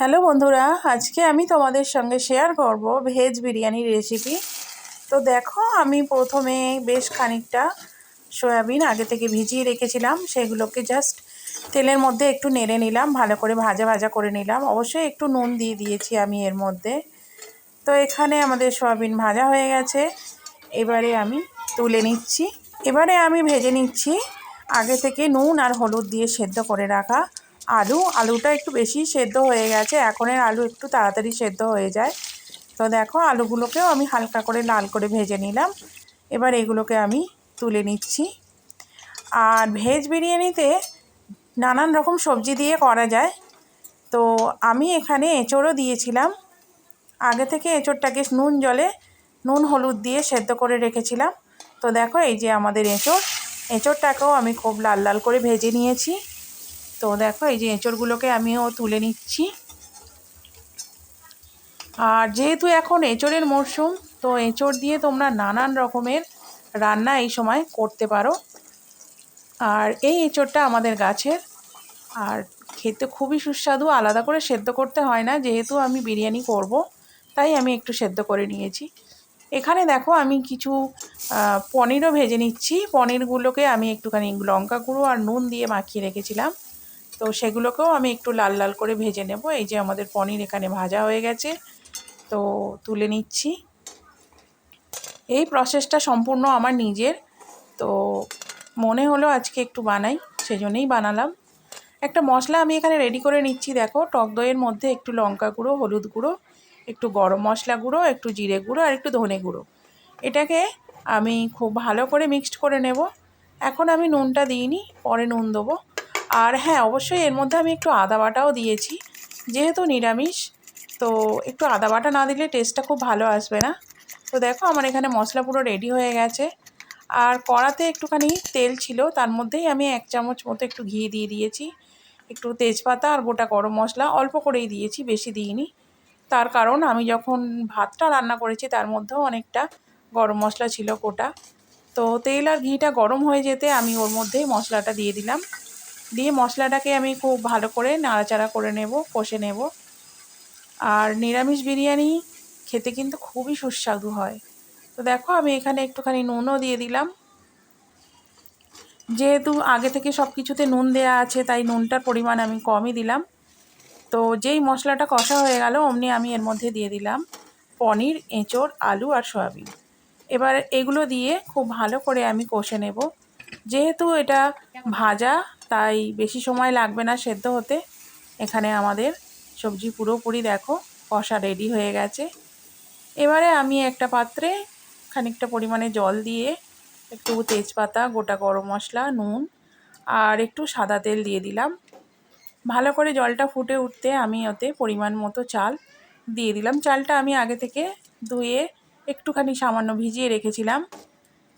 Hello বন্ধুরা, আজকে আমি তোমাদের সঙ্গে শেয়ার করব ভেজ বিরিয়ানির রেসিপি। তো দেখো, আমি প্রথমে বেশ খানিকটা সয়াবিন আগে থেকে ভিজিয়ে রেখেছিলাম। সেগুলোকে জাস্ট তেলের মধ্যে একটু নেড়ে নিলাম, ভালো করে ভাজা ভাজা করে নিলাম। অবশ্যই একটু নুন দিয়ে দিয়েছি আমি এর মধ্যে। তো এখানে আমাদের সয়াবিন ভাজা হয়ে গেছে, এবারে আমি তুলে নিচ্ছি। এবারে আমি ভেজে নিচ্ছি আগে থেকে নুন আর হলুদ দিয়ে সেদ্ধ করে রাখা আলুটা একটু বেশি সেদ্ধ হয়ে গেছে। এখনের আলু একটু তাড়াতাড়ি সেদ্ধ হয়ে যায়। তো দেখো, আলুগুলোকেও আমি হালকা করে লাল করে ভেজে নিলাম। এবার এগুলোকে আমি তুলে নিচ্ছি। আর ভেজ বিরিয়ানিতে নানান রকম সবজি দিয়ে করা যায়। তো আমি এখানে এঁচোড়ও দিয়েছিলাম। আগে থেকে এঁচোড়টাকে নুন হলুদ দিয়ে সেদ্ধ করে রেখেছিলাম। তো দেখো, এই যে আমাদের এঁচোড়টাকেও আমি খুব লাল লাল করে ভেজে নিয়েছি। তো দেখো, এই যে এঁচোড়গুলোকে আমিও তুলে নিচ্ছি। আর যেহেতু এখন এঁচোড়ের মরশুম, তো এঁচোড় দিয়ে তোমরা নানান রকমের রান্না এই সময় করতে পারো। আর এই এঁচোড়টা আমাদের গাছের, আর খেতে খুবই সুস্বাদু। আলাদা করে সেদ্ধ করতে হয় না, যেহেতু আমি বিরিয়ানি করব তাই আমি একটু সেদ্ধ করে নিয়েছি। এখানে দেখো, আমি কিছু পনিরও ভেজে নিচ্ছি। পনিরগুলোকে আমি একটুখানি লঙ্কা গুঁড়ো আর নুন দিয়ে মাখিয়ে রেখেছিলাম। তো সেগুলোকেও আমি একটু লাল লাল করে ভেজে নেব। এই যে আমাদের পনির এখানে ভাজা হয়ে গেছে, তো তুলে নিচ্ছি। এই প্রসেসটা সম্পূর্ণ আমার নিজের। তো মনে হলো আজকে একটু বানাই, সেজন্যই বানালাম। একটা মশলা আমি এখানে রেডি করে নিচ্ছি। দেখো, টক দইয়ের মধ্যে একটু লঙ্কা গুঁড়ো, হলুদ গুঁড়ো, একটু গরম মশলা গুঁড়ো, একটু জিরে গুঁড়ো আর একটু ধনে গুঁড়ো, এটাকে আমি খুব ভালো করে মিক্সড করে নেব। এখন আমি নুনটা দিইনি, পরে নুন দেবো। আর হ্যাঁ, অবশ্যই এর মধ্যে আমি একটু আদা বাটাও দিয়েছি, যেহেতু নিরামিষ। তো একটু আদা বাটা না দিলে টেস্টটা খুব ভালো আসবে না। তো দেখো, আমার এখানে মশলা পুরো রেডি হয়ে গেছে। আর কড়াতে একটুখানি তেল ছিল, তার মধ্যেই আমি 1 চামচ মতো একটু ঘি দিয়ে দিয়েছি। একটু তেজপাতা আর গোটা গরম মশলা অল্প করেই দিয়েছি, বেশি দিইনি। তার কারণ আমি যখন ভাতটা রান্না করেছি তার মধ্যেও অনেকটা গরম মশলা ছিল গোটা। তো তেল আর ঘিটা গরম হয়ে যেতে আমি ওর মধ্যেই মশলাটা দিয়ে দিলাম। দিয়ে মশলাটাকে আমি খুব ভালো করে নাড়াচাড়া করে নেব, কষে নেব। আর নিরামিষ বিরিয়ানি খেতে কিন্তু খুবই সুস্বাদু হয়। তো দেখো, আমি এখানে একটুখানি নুনও দিয়ে দিলাম। যেহেতু আগে থেকে সব কিছুতে নুন দেয়া আছে, তাই নুনটার পরিমাণ আমি কমই দিলাম। তো যেই মশলাটা কষা হয়ে গেল, অমনি আমি এর মধ্যে দিয়ে দিলাম পনির, এঁচোড়, আলু আর সয়াবিন। এবার এগুলো দিয়ে খুব ভালো করে আমি কষে নেব। যেহেতু এটা ভাজা, তাই বেশি সময় লাগবে না সেদ্ধ হতে। এখানে আমাদের সবজি পুরোপুরি দেখো কষা রেডি হয়ে গেছে। এবারে আমি একটা পাত্রে খানিকটা পরিমাণে জল দিয়ে একটু তেজপাতা, গোটা গরম মশলা, নুন আর একটু সাদা তেল দিয়ে দিলাম। ভালো করে জলটা ফুটে উঠতে আমি ওতে পরিমাণ মতো চাল দিয়ে দিলাম। চালটা আমি আগে থেকে ধুয়ে একটুখানি সামান্য ভিজিয়ে রেখেছিলাম।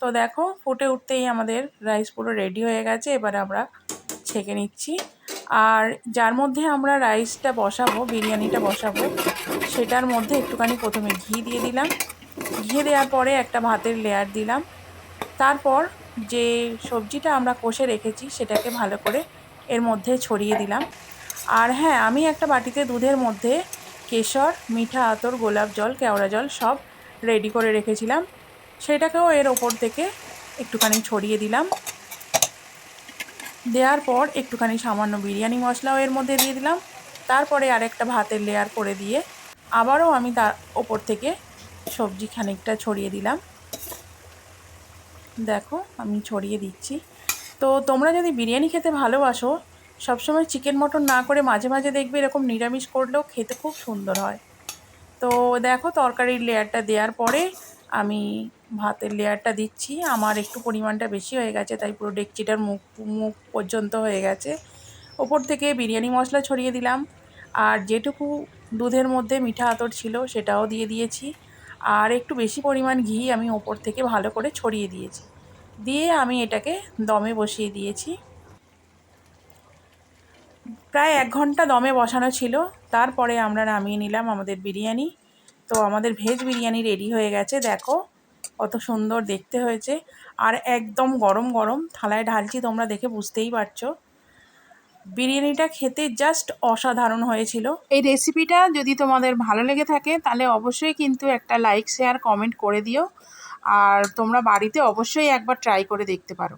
তো দেখো, ফুটে উঠতেই আমাদের রাইস পুরো রেডি হয়ে গেছে। এবার আমরা ছেঁকে নিচ্ছি। আর যার মধ্যে আমরা রাইসটা বসাবো, বিরিয়ানিটা বসাবো, সেটার মধ্যে একটুখানি প্রথমে ঘি দিয়ে দিলাম। ঘি দেওয়ার পরে একটা ভাতের লেয়ার দিলাম। তারপর যে সবজিটা আমরা কষে রেখেছি সেটাকে ভালো করে এর মধ্যে ছড়িয়ে দিলাম। আর হ্যাঁ, আমি একটা বাটিতে দুধের মধ্যে কেশর, মিঠা আতর, গোলাপ জল, কেওড়া জল সব রেডি করে রেখেছিলাম, সেটাকেও এর ওপর থেকে একটুখানি ছড়িয়ে দিলাম। দেওয়ার পর একটুখানি সামান্য বিরিয়ানি মশলাও এর মধ্যে দিয়ে দিলাম। তারপরে আরেকটা ভাতের লেয়ার করে দিয়ে আবারও আমি তার ওপর থেকে সবজি খানিকটা ছড়িয়ে দিলাম। দেখো, আমি ছড়িয়ে দিচ্ছি। তো তোমরা যদি বিরিয়ানি খেতে ভালোবাসো, সবসময় চিকেন মটন না করে মাঝে মাঝে দেখবে এরকম নিরামিষ করলেও খেতে খুব সুন্দর হয়। তো দেখো, তরকারির লেয়ারটা দেওয়ার পরে আমি ভাতের লেয়ারটা দিচ্ছি। আমার একটু পরিমাণটা বেশি হয়ে গেছে, তাই পুরো ডেকচিটার মুখ মুখ পর্যন্ত হয়ে গেছে। ওপর থেকে বিরিয়ানি মশলা ছড়িয়ে দিলাম। আর যেটুকু দুধের মধ্যে মিঠা আতর ছিল সেটাও দিয়ে দিয়েছি। আর একটু বেশি পরিমাণ ঘি আমি ওপর থেকে ভালো করে ছড়িয়ে দিয়েছি। দিয়ে আমি এটাকে দমে বসিয়ে দিয়েছি। প্রায় 1 ঘন্টা দমে বসানো ছিল। তারপরে আমরা নামিয়ে নিলাম আমাদের বিরিয়ানি। তো আমাদের ভেজ বিরিয়ানি রেডি হয়ে গেছে। দেখো কত সুন্দর দেখতে হয়েছে। আর একদম গরম গরম থালায় ঢালছি, তোমরা দেখে বুঝতেই পারছো। বিরিয়ানিটা খেতে জাস্ট অসাধারণ হয়েছিল। এই রেসিপিটা যদি তোমাদের ভালো লেগে থাকে তাহলে অবশ্যই কিন্তু একটা লাইক শেয়ার কমেন্ট করে দিও, আর তোমরা বাড়িতে অবশ্যই একবার ট্রাই করে দেখতে পারো।